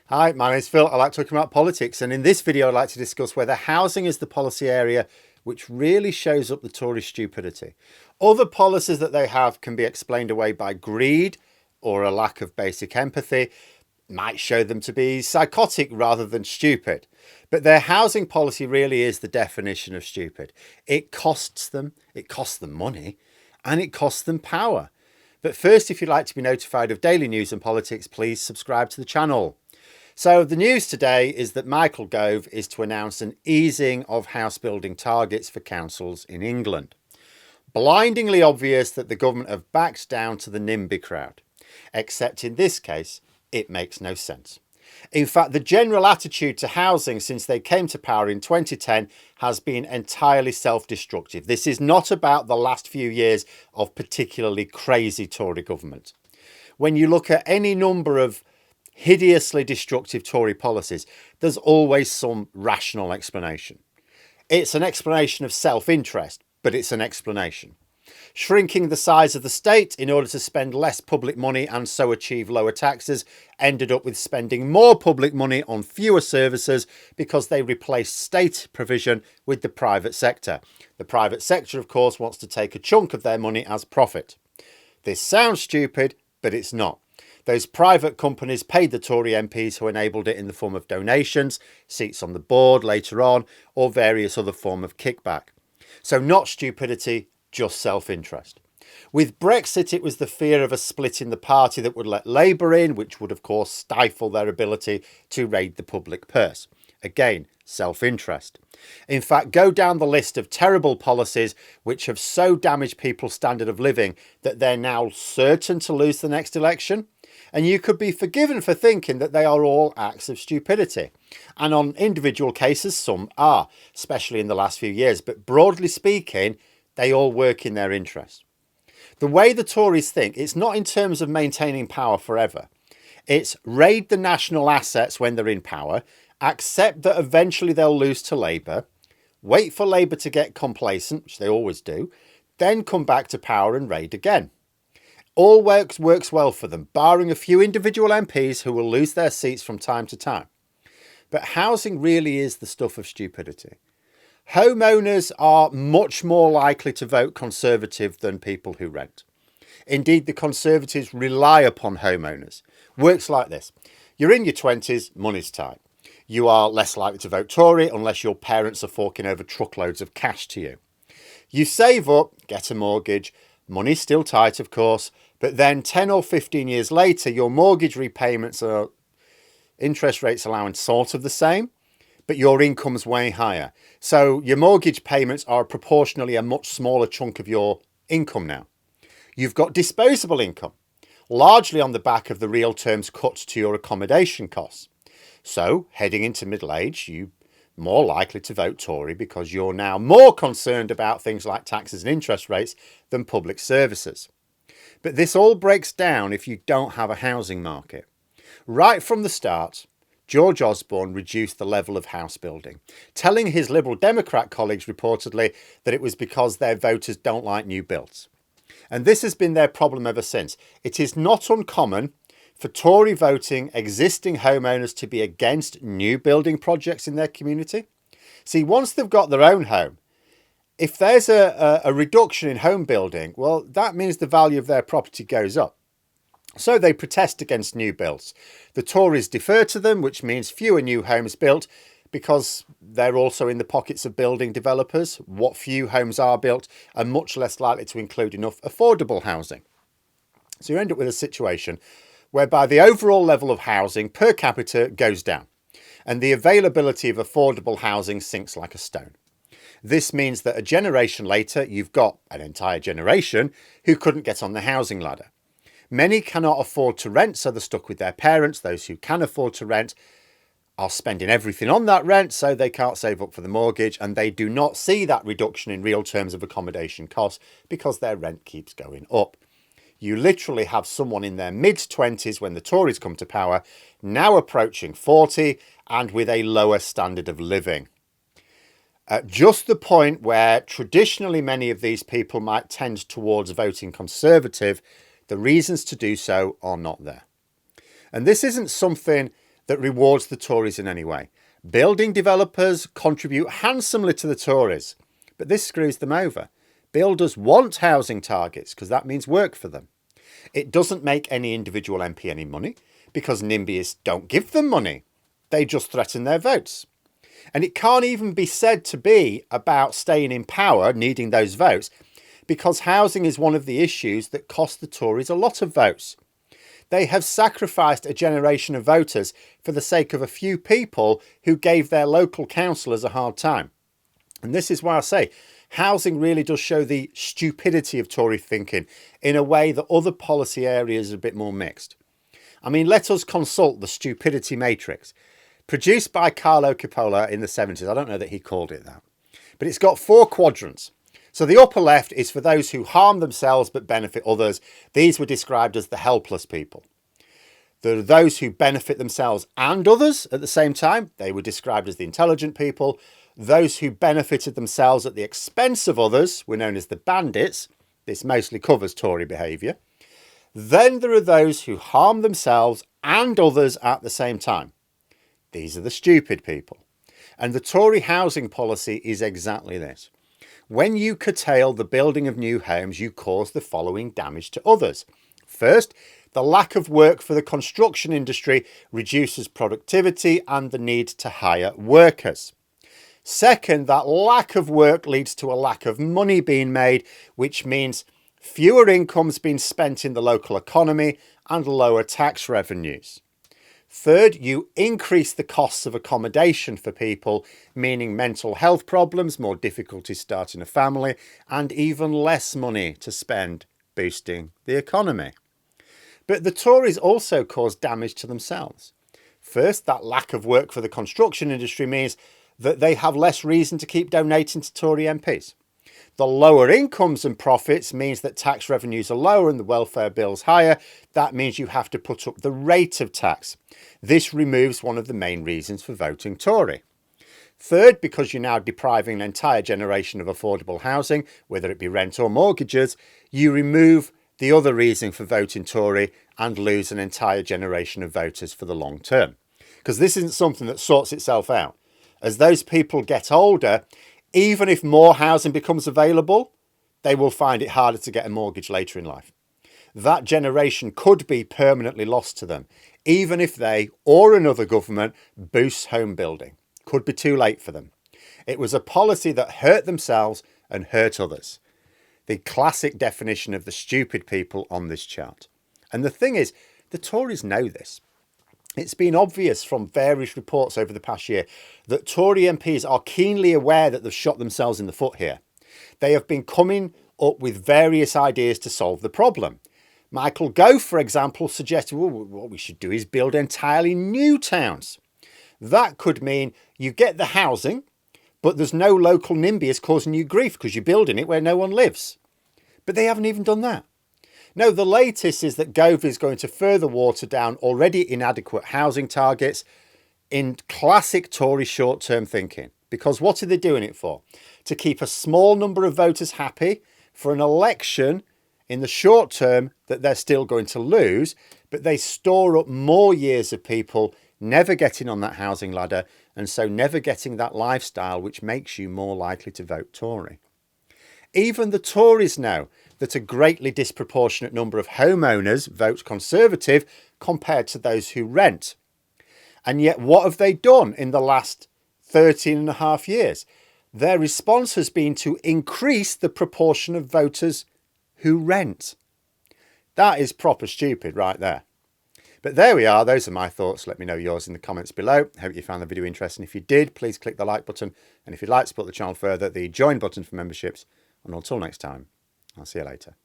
Hi, my name is Phil. I like talking about politics, and in this video I'd like to discuss whether housing is the policy area which really shows up the Tory stupidity. Other policies that they have can be explained away by greed or a lack of basic empathy, might show them to be psychotic rather than stupid. But their housing policy really is the definition of stupid. It costs them money, and it costs them power. But first, if you'd like to be notified of daily news and politics, please subscribe to the channel. So the news today is that Michael Gove is to announce an easing of house building targets for councils in England. Blindingly obvious that the government have backed down to the NIMBY crowd. Except in this case, it makes no sense. In fact, the general attitude to housing since they came to power in 2010 has been entirely self-destructive. This is not about the last few years of particularly crazy Tory government. When you look at any number of hideously destructive Tory policies, there's always some rational explanation. It's an explanation of self-interest, but it's an explanation. Shrinking the size of the state in order to spend less public money and so achieve lower taxes ended up with spending more public money on fewer services because they replaced state provision with the private sector. The private sector, of course, wants to take a chunk of their money as profit. This sounds stupid, but it's not. Those private companies paid the Tory MPs who enabled it in the form of donations, seats on the board later on, or various other form of kickback. So not stupidity, just self-interest. With Brexit, it was the fear of a split in the party that would let Labour in, which would of course stifle their ability to raid the public purse. Again, self-interest. In fact, go down the list of terrible policies which have so damaged people's standard of living that they're now certain to lose the next election. And you could be forgiven for thinking that they are all acts of stupidity. And on individual cases, some are, especially in the last few years. But broadly speaking, they all work in their interest. The way the Tories think, it's not in terms of maintaining power forever. It's raid the national assets when they're in power, accept that eventually they'll lose to Labour, wait for Labour to get complacent, which they always do, then come back to power and raid again. All works well for them, barring a few individual MPs who will lose their seats from time to time. But housing really is the stuff of stupidity. Homeowners are much more likely to vote Conservative than people who rent. Indeed, the Conservatives rely upon homeowners. Works like this. You're in your 20s, money's tight. You are less likely to vote Tory unless your parents are forking over truckloads of cash to you. You save up, get a mortgage. Money's still tight, of course, but then 10 or 15 years later, your mortgage repayments are interest rates allowance sort of the same, but your income's way higher. So your mortgage payments are proportionally a much smaller chunk of your income now. You've got disposable income, largely on the back of the real terms cuts to your accommodation costs. So heading into middle age, you're more likely to vote Tory because you're now more concerned about things like taxes and interest rates than public services. But this all breaks down if you don't have a housing market. Right from the start, George Osborne reduced the level of house building, telling his Liberal Democrat colleagues reportedly that it was because their voters don't like new builds. And this has been their problem ever since. It is not uncommon for Tory voting existing homeowners to be against new building projects in their community. See, once they've got their own home, if there's a reduction in home building, well, that means the value of their property goes up. So they protest against new builds. The Tories defer to them, which means fewer new homes built because they're also in the pockets of building developers. What few homes are built are much less likely to include enough affordable housing. So you end up with a situation whereby the overall level of housing per capita goes down and the availability of affordable housing sinks like a stone. This means that a generation later, you've got an entire generation who couldn't get on the housing ladder. Many cannot afford to rent, so they're stuck with their parents. Those who can afford to rent are spending everything on that rent, so they can't save up for the mortgage, and they do not see that reduction in real terms of accommodation costs because their rent keeps going up. You literally have someone in their mid-20s when the Tories come to power, now approaching 40 and with a lower standard of living. At just the point where traditionally many of these people might tend towards voting Conservative, the reasons to do so are not there. And this isn't something that rewards the Tories in any way. Building developers contribute handsomely to the Tories, but this screws them over. Builders want housing targets because that means work for them. It doesn't make any individual MP any money because NIMBYists don't give them money. They just threaten their votes. And it can't even be said to be about staying in power, needing those votes, because housing is one of the issues that cost the Tories a lot of votes. They have sacrificed a generation of voters for the sake of a few people who gave their local councillors a hard time. And this is why I say housing really does show the stupidity of Tory thinking in a way that other policy areas are a bit more mixed. I mean, let us consult the Stupidity Matrix, produced by Carlo Coppola in the 70s. I don't know that he called it that, but it's got 4 quadrants. So the upper left is for those who harm themselves but benefit others. These were described as the helpless people. There are those who benefit themselves and others at the same time. They were described as the intelligent people. Those who benefited themselves at the expense of others were known as the bandits. This mostly covers Tory behaviour. Then there are those who harm themselves and others at the same time. These are the stupid people. And the Tory housing policy is exactly this. When you curtail the building of new homes, you cause the following damage to others. First, the lack of work for the construction industry reduces productivity and the need to hire workers. Second, that lack of work leads to a lack of money being made, which means fewer incomes being spent in the local economy and lower tax revenues. Third, you increase the costs of accommodation for people, meaning mental health problems, more difficulty starting a family, and even less money to spend boosting the economy. But the Tories also cause damage to themselves. First, that lack of work for the construction industry means that they have less reason to keep donating to Tory MPs. The lower incomes and profits means that tax revenues are lower and the welfare bills higher. That means you have to put up the rate of tax. This removes one of the main reasons for voting Tory. Third, because you're now depriving an entire generation of affordable housing, whether it be rent or mortgages, you remove the other reason for voting Tory and lose an entire generation of voters for the long term. Because this isn't something that sorts itself out. As those people get older, even if more housing becomes available, they will find it harder to get a mortgage later in life. That generation could be permanently lost to them, even if they or another government boosts home building. Could be too late for them. It was a policy that hurt themselves and hurt others. The classic definition of the stupid people on this chart. And the thing is, the Tories know this. It's been obvious from various reports over the past year that Tory MPs are keenly aware that they've shot themselves in the foot here. They have been coming up with various ideas to solve the problem. Michael Gove, for example, suggested, well, what we should do is build entirely new towns. That could mean you get the housing, but there's no local NIMBYists causing you grief because you're building it where no one lives. But they haven't even done that. No, the latest is that Gove is going to further water down already inadequate housing targets in classic Tory short-term thinking. Because what are they doing it for? To keep a small number of voters happy for an election in the short term that they're still going to lose, but they store up more years of people never getting on that housing ladder and so never getting that lifestyle which makes you more likely to vote Tory. Even the Tories know that a greatly disproportionate number of homeowners vote Conservative compared to those who rent. And yet what have they done in the last 13 and a half years? Their response has been to increase the proportion of voters who rent. That is proper stupid right there. But there we are. Those are my thoughts. Let me know yours in the comments below. Hope you found the video interesting. If you did, please click the like button. And if you'd like to support the channel further, the join button for memberships. And until next time, I'll see you later.